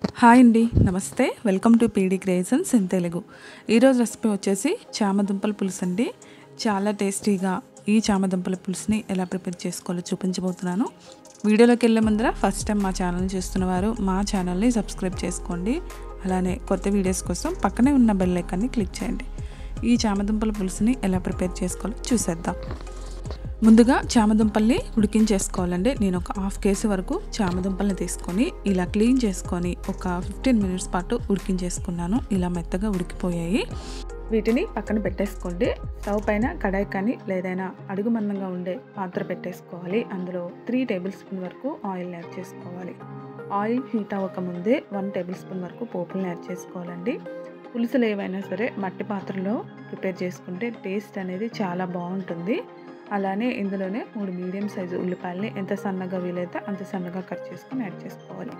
Hi అండి, నమస్తే. Welcome to PD creations in Telugu. ఈరోజు రెసిపీ వచ్చేసి చామదుంపల పులుసు అండి. చాలా టేస్టీగా ఈ చామదుంపల పులుసుని ఎలా ప్రిపేర్ చేసుకోవాలో చూపించబోతున్నాను. వీడియోలోకి వెళ్ళే ముందర ఫస్ట్ టైం మా ఛానల్ చూస్తున్నవారు మా ఛానల్ని సబ్స్క్రైబ్ చేసుకోండి. అలానే కొత్త వీడియోస్ కోసం పక్కనే ఉన్న బెల్ ఐకాన్ని క్లిక్ చేయండి. ఈ చామదుంపల పులుసుని ఎలా ప్రిపేర్ చేసుకోవాలో చూసేద్దాం. ముందుగా చామదుంపల్ని ఉడికించేసుకోవాలండి. నేను ఒక హాఫ్ కేజీ వరకు చామదుంపల్ని తీసుకొని ఇలా క్లీన్ చేసుకొని ఒక 15 మినిట్స్ పాటు ఉడికించేసుకున్నాను. ఇలా మెత్తగా ఉడికిపోయాయి. వీటిని పక్కన పెట్టేసుకోండి. స్టవ్ పైన కడాయి కానీ లేదైనా అడుగు మందంగా ఉండే పాత్ర పెట్టేసుకోవాలి. అందులో 3 టేబుల్ స్పూన్ వరకు ఆయిల్ యాడ్ చేసుకోవాలి. ఆయిల్ హీట్ అవ్వకముందే 1 టేబుల్ స్పూన్ వరకు పోపులను యాడ్ చేసుకోవాలండి. పులుసులు ఏవైనా సరే మట్టి పాత్రలో ప్రిపేర్ చేసుకుంటే టేస్ట్ అనేది చాలా బాగుంటుంది. అలానే ఇందులోనే 3 మీడియం సైజు ఉల్లిపాయలని ఎంత సన్నగా వీలైతే అంత సన్నగా కట్ చేసుకొని యాడ్ చేసుకోవాలి.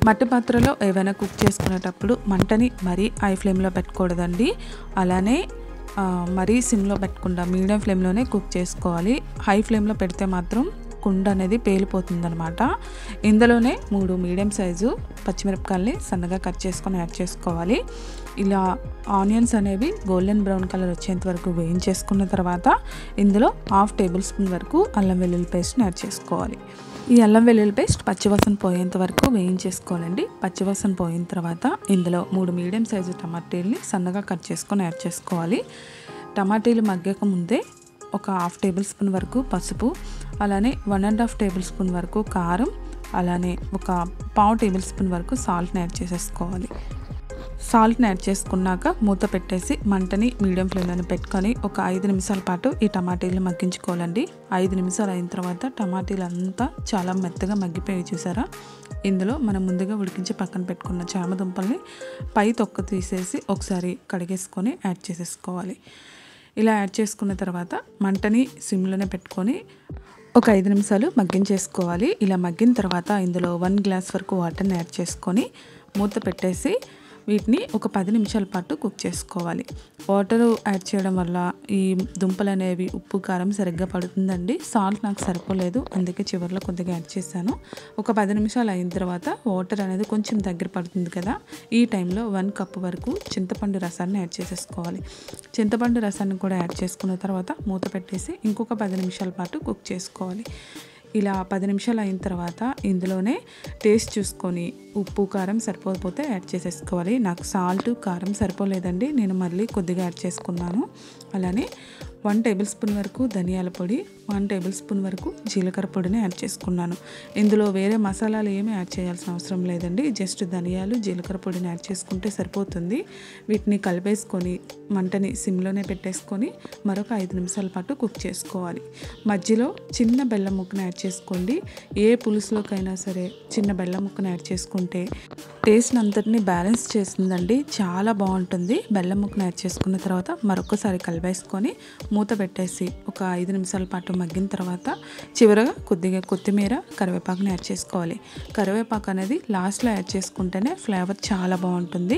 మట్టి పాత్రలో ఏవైనా కుక్ చేసుకునేటప్పుడు మంటని మరీ హై ఫ్లేమ్లో పెట్టకూడదండి. అలానే మరీ సిమ్లో పెట్టకుండా మీడియం ఫ్లేమ్లోనే కుక్ చేసుకోవాలి. హై ఫ్లేమ్లో పెడితే మాత్రం కుండ అనేది పేలిపోతుందనమాట. ఇందులోనే 3 మీడియం సైజు పచ్చిమిరపకాయలని సన్నగా కట్ చేసుకొని యాడ్ చేసుకోవాలి. ఇలా ఆనియన్స్ అనేవి గోల్డెన్ బ్రౌన్ కలర్ వచ్చేంత వరకు వేయించేసుకున్న తర్వాత ఇందులో హాఫ్ టేబుల్ స్పూన్ వరకు అల్లం వెల్లుల్లి పేస్ట్ని యాడ్ చేసుకోవాలి. ఈ అల్లం వెల్లుల్లి పేస్ట్ పచ్చివాసన పోయేంత వరకు వేయించేసుకోవాలండి. పచ్చివాసన పోయిన తర్వాత ఇందులో 3 మీడియం సైజు టమాటీలని సన్నగా కట్ చేసుకొని యాడ్ చేసుకోవాలి. టమాటీలు మగ్గక ముందే ఒక హాఫ్ టేబుల్ స్పూన్ వరకు పసుపు, అలానే 1.5 టేబుల్ స్పూన్ వరకు కారం, అలానే ఒక పావు టేబుల్ స్పూన్ వరకు సాల్ట్ని యాడ్ చేసేసుకోవాలి. సాల్ట్ని యాడ్ చేసుకున్నాక మూత పెట్టేసి మంటని మీడియం ఫ్లేమ్లోనే పెట్టుకొని ఒక 5 నిమిషాల పాటు ఈ టమాటీలు మగ్గించుకోవాలండి. 5 నిమిషాలు అయిన తర్వాత టమాటీలు అంతా చాలా మెత్తగా మగ్గిపోయి చూసారా. ఇందులో మనం ముందుగా ఉడికించి పక్కన పెట్టుకున్న చామదుంపల్ని పై తొక్క తీసేసి ఒకసారి కడిగేసుకొని యాడ్ చేసేసుకోవాలి. ఇలా యాడ్ చేసుకున్న తర్వాత మంటని సిమ్లోనే పెట్టుకొని ఒక 5 నిమిషాలు మగ్గించేసుకోవాలి. ఇలా మగ్గిన తర్వాత ఇందులో 1 గ్లాస్ వరకు వాటర్ని యాడ్ చేసుకొని మూత పెట్టేసి వీటిని ఒక 10 నిమిషాల పాటు కుక్ చేసుకోవాలి. వాటర్ యాడ్ చేయడం వల్ల ఈ దుంపలు అనేవి ఉప్పు కారం సరిగ్గా పడుతుందండి. సాల్ట్ నాకు సరిపోలేదు, అందుకే చివరిలో కొద్దిగా యాడ్ చేశాను. ఒక 10 నిమిషాలు అయిన తర్వాత వాటర్ అనేది కొంచెం దగ్గర పడుతుంది కదా, ఈ టైంలో 1 కప్పు వరకు చింతపండు రసాన్ని యాడ్ చేసేసుకోవాలి. చింతపండు రసాన్ని కూడా యాడ్ చేసుకున్న తర్వాత మూత పెట్టేసి ఇంకొక 10 నిమిషాల పాటు కుక్ చేసుకోవాలి. ఇలా 10 నిమిషాలు అయిన తర్వాత ఇందులోనే టేస్ట్ చూసుకొని ఉప్పు కారం సరిపోకపోతే యాడ్ చేసేసుకోవాలి. నాకు సాల్ట్ కారం సరిపోలేదండి, నేను మళ్ళీ కొద్దిగా యాడ్ చేసుకున్నాను. అలానే 1 టేబుల్ స్పూన్ వరకు ధనియాల పొడి, 1 టేబుల్ స్పూన్ వరకు జీలకర్ర పొడిని యాడ్ చేసుకున్నాను. ఇందులో వేరే మసాలాలు ఏమీ యాడ్ చేయాల్సిన అవసరం లేదండి. జస్ట్ ధనియాలు జీలకర్ర పొడిని యాడ్ చేసుకుంటే సరిపోతుంది. వీటిని కలిపేసుకొని మంటని సిమ్లోనే పెట్టేసుకొని మరొక 5 నిమిషాల పాటు కుక్ చేసుకోవాలి. మధ్యలో చిన్న బెల్లం ముక్కను యాడ్ చేసుకోండి. ఏ పులుసులోకైనా సరే చిన్న బెల్లం ముక్కను యాడ్ చేసుకుంటే టేస్ట్ అంతటిని బ్యాలెన్స్ చేస్తుందండి, చాలా బాగుంటుంది. బెల్లం ముక్కను యాడ్ చేసుకున్న తర్వాత మరొకసారి కలిపేసుకొని మూత పెట్టేసి ఒక 5 నిమిషాల పాటు మగ్గిన తర్వాత చివరగా కొద్దిగా కొత్తిమీర కరివేపాకుని యాడ్ చేసుకోవాలి. కరివేపాకు అనేది లాస్ట్లో యాడ్ చేసుకుంటేనే ఫ్లేవర్ చాలా బాగుంటుంది.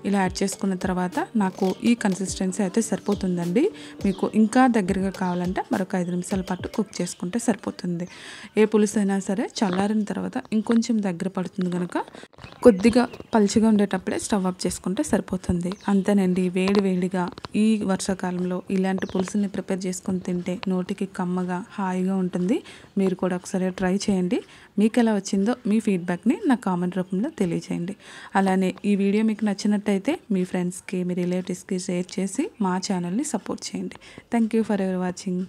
ఇలా యాడ్ చేసుకున్న తర్వాత నాకు ఈ కన్సిస్టెన్సీ అయితే సరిపోతుందండి. మీకు ఇంకా దగ్గరగా కావాలంటే మరొక 5 నిమిషాల పాటు కుక్ చేసుకుంటే సరిపోతుంది. ఏ పులుసు అయినా సరే చల్లారిన తర్వాత ఇంకొంచెం దగ్గర పడుతుంది కనుక కొద్దిగా పలుచగా ఉండేటప్పుడే స్టవ్ ఆఫ్ చేసుకుంటే సరిపోతుంది. అంతేనండి, వేడి వేడిగా ఈ వర్షాకాలంలో ఇలాంటి పులుసుని ప్రిపేర్ చేసుకొని తింటే నోటికి కమ్మగా హాయిగా ఉంటుంది. మీరు కూడా ఒకసారి ట్రై చేయండి. మీకు ఎలా వచ్చిందో మీ ఫీడ్బ్యాక్ని నా కామెంట్ రూపంలో తెలియజేయండి. అలానే ఈ వీడియో మీకు నచ్చినట్టయితే మీ ఫ్రెండ్స్కి మీ రిలేటివ్స్కి షేర్ చేసి మా ఛానల్ని సపోర్ట్ చేయండి. Thank you for ever watching.